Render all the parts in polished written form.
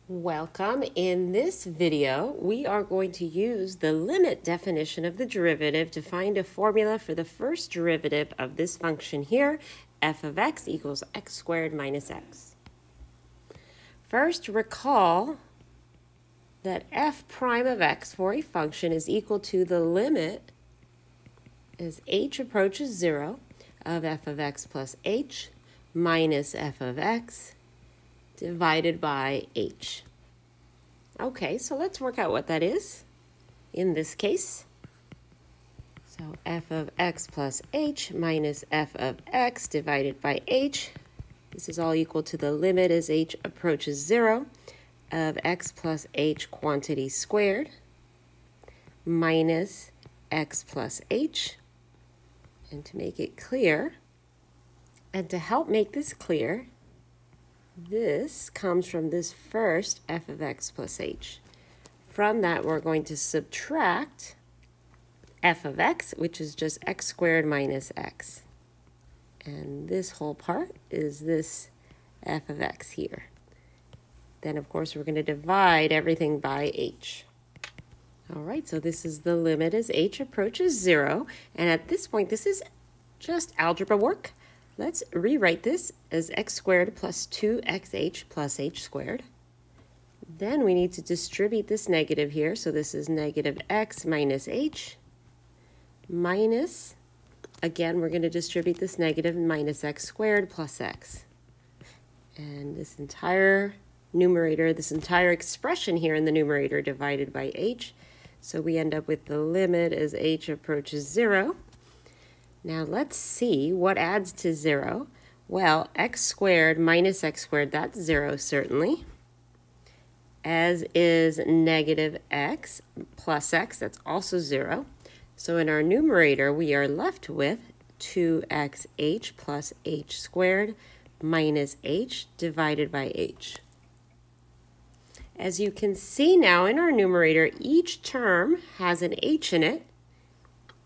Welcome. In this video, we are going to use the limit definition of the derivative to find a formula for the first derivative of this function here, f of x equals x squared minus x. First, recall that f prime of x for a function is equal to the limit as h approaches 0 of f of x plus h minus f of x divided by h. Okay, so let's work out what that is in this case. So f of x plus h minus f of x divided by h. This is all equal to the limit as h approaches 0 of x plus h quantity squared minus x plus h. And to make it clear, and to help make this clear, this comes from this first f of x plus h. From that, we're going to subtract f of x, which is just x squared minus x. And this whole part is this f of x here. Then, of course, we're going to divide everything by h. All right, so this is the limit as h approaches 0. And at this point, this is just algebra work. Let's rewrite this as x squared plus 2xh plus h squared. Then we need to distribute this negative here. So this is negative x minus h minus, again, we're going to distribute this negative minus x squared plus x. And this entire numerator, this entire expression here in the numerator divided by h. So we end up with the limit as h approaches 0. Now let's see what adds to 0. Well, x squared minus x squared, that's 0 certainly. As is negative x plus x, that's also 0. So in our numerator, we are left with 2xh plus h squared minus h divided by h. As you can see now in our numerator, each term has an h in it.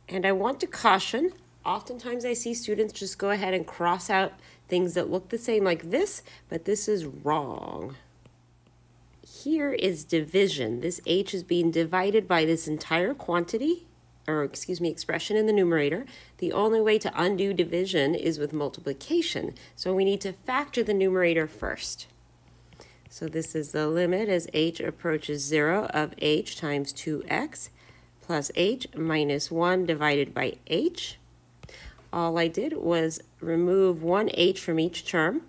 And I want to caution, oftentimes I see students just go ahead and cross out things that look the same like this, but this is wrong. Here is division. This h is being divided by this entire quantity, or excuse me, expression in the numerator. The only way to undo division is with multiplication. So we need to factor the numerator first. So this is the limit as h approaches 0 of h times 2x plus h minus 1 divided by h. All I did was remove one h from each term.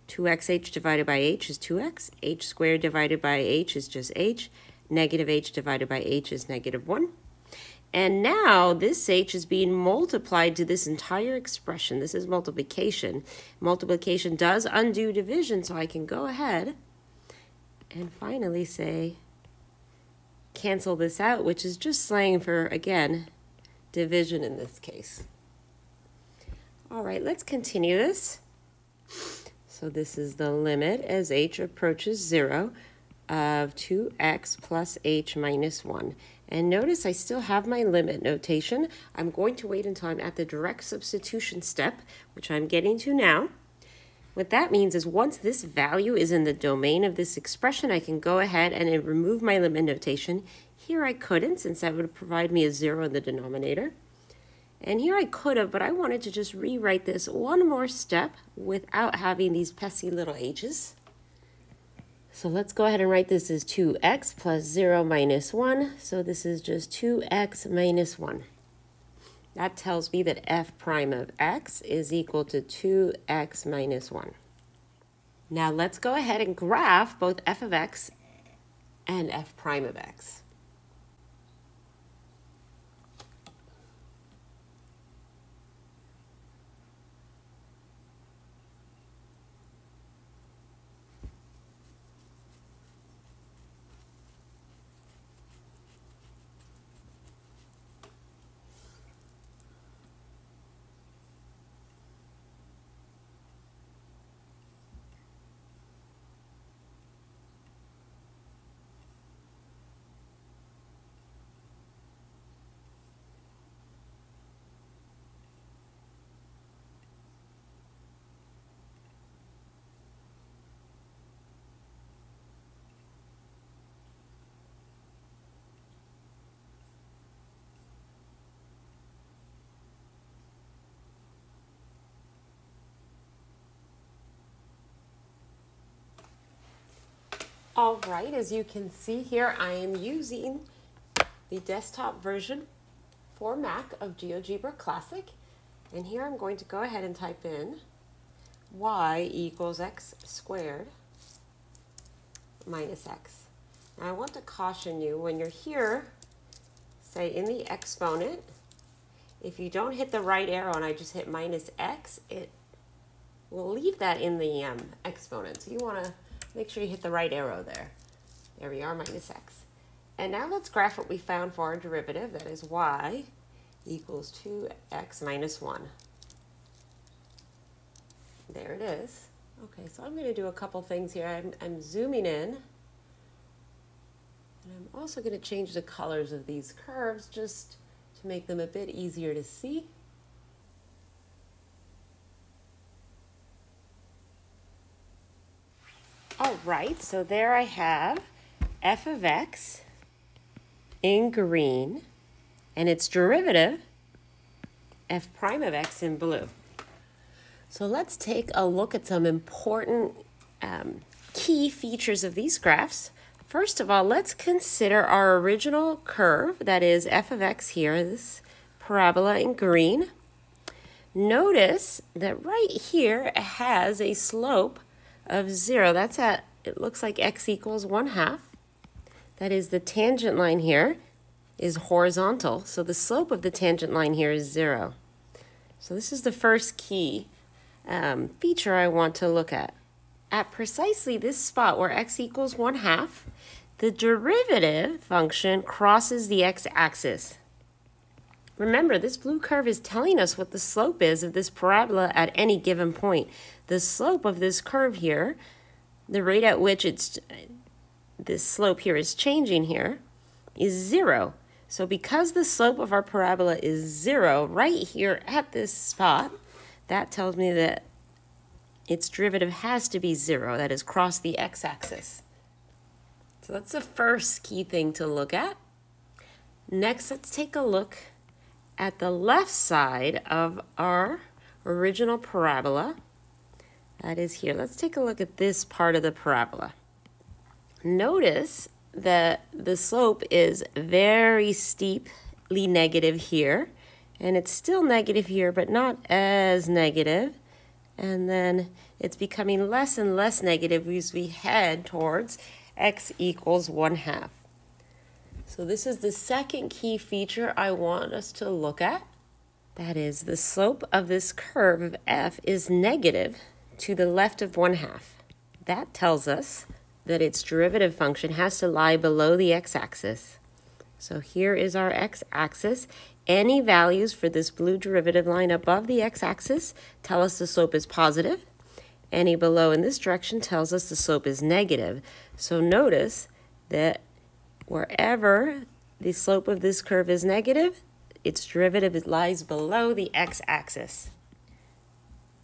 2xh divided by h is 2x. H squared divided by h is just h. Negative h divided by h is negative 1. And now this h is being multiplied to this entire expression. This is multiplication. Multiplication does undo division, so I can go ahead and finally say cancel this out, which is just slang for, again, division in this case. All right, let's continue this. So this is the limit as h approaches 0 of 2x plus h minus 1. And notice I still have my limit notation. I'm going to wait until I'm at the direct substitution step, which I'm getting to now. What that means is once this value is in the domain of this expression, I can go ahead and remove my limit notation. Here I couldn't, since that would provide me a 0 in the denominator. And here I could have, but I wanted to just rewrite this one more step without having these pesky little h's. So let's go ahead and write this as 2x plus 0 minus 1. So this is just 2x minus 1. That tells me that f prime of x is equal to 2x minus 1. Now let's go ahead and graph both f of x and f prime of x. All right, as you can see here, I am using the desktop version for Mac of GeoGebra Classic. And here I'm going to go ahead and type in y equals x squared minus x. Now I want to caution you, when you're here, say in the exponent, if you don't hit the right arrow and I just hit minus x, it will leave that in the exponent. So you want to make sure you hit the right arrow there. There we are, minus x. And now let's graph what we found for our derivative. That is y equals 2x minus 1. There it is. Okay, so I'm going to do a couple things here. I'm zooming in. And I'm also going to change the colors of these curves just to make them a bit easier to see. All right, so there I have f of x in green and its derivative, f prime of x, in blue. So let's take a look at some important key features of these graphs. First of all, let's consider our original curve, that is f of x here, this parabola in green. Notice that right here it has a slope of 0. That's at, it looks like x equals 1/2. That is, the tangent line here is horizontal, so the slope of the tangent line here is 0. So this is the first key feature I want to look at. At precisely this spot where x equals 1/2, the derivative function crosses the x-axis. Remember, this blue curve is telling us what the slope is of this parabola at any given point. The slope of this curve here, the rate at which this slope here is changing here, is 0. So because the slope of our parabola is 0 right here at this spot, that tells me that its derivative has to be 0, that is, cross the x-axis. So that's the first key thing to look at. Next, let's take a look at the left side of our original parabola. That is here. Let's take a look at this part of the parabola. Notice that the slope is very steeply negative here, and it's still negative here, but not as negative. And then it's becoming less and less negative as we head towards x equals 1/2. So this is the second key feature I want us to look at. That is, the slope of this curve of f is negative to the left of 1/2. That tells us that its derivative function has to lie below the x-axis. So here is our x-axis. Any values for this blue derivative line above the x-axis tell us the slope is positive. Any below in this direction tells us the slope is negative. So notice that wherever the slope of this curve is negative, its derivative lies below the x-axis.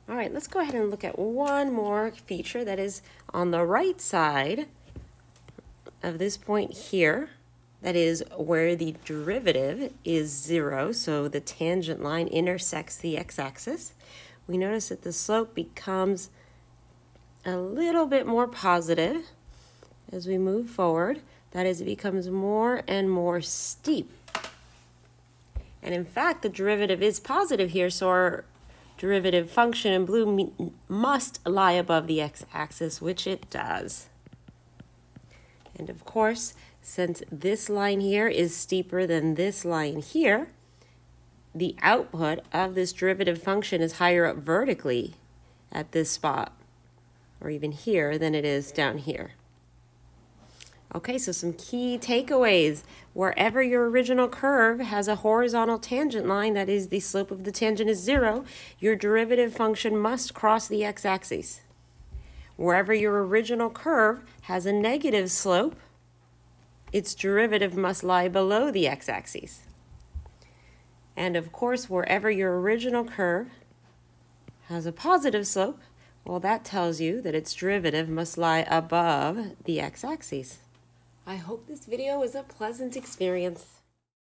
All right, let's go ahead and look at one more feature that is on the right side of this point here. That is where the derivative is 0, so the tangent line intersects the x-axis. We notice that the slope becomes a little bit more positive as we move forward. That is, it becomes more and more steep. And in fact, the derivative is positive here, so our derivative function in blue must lie above the x-axis, which it does. And of course, since this line here is steeper than this line here, the output of this derivative function is higher up vertically at this spot, or even here, than it is down here. Okay, so some key takeaways. Wherever your original curve has a horizontal tangent line, that is, the slope of the tangent is 0, your derivative function must cross the x-axis. Wherever your original curve has a negative slope, its derivative must lie below the x-axis. And of course, wherever your original curve has a positive slope, well, that tells you that its derivative must lie above the x-axis. I hope this video was a pleasant experience.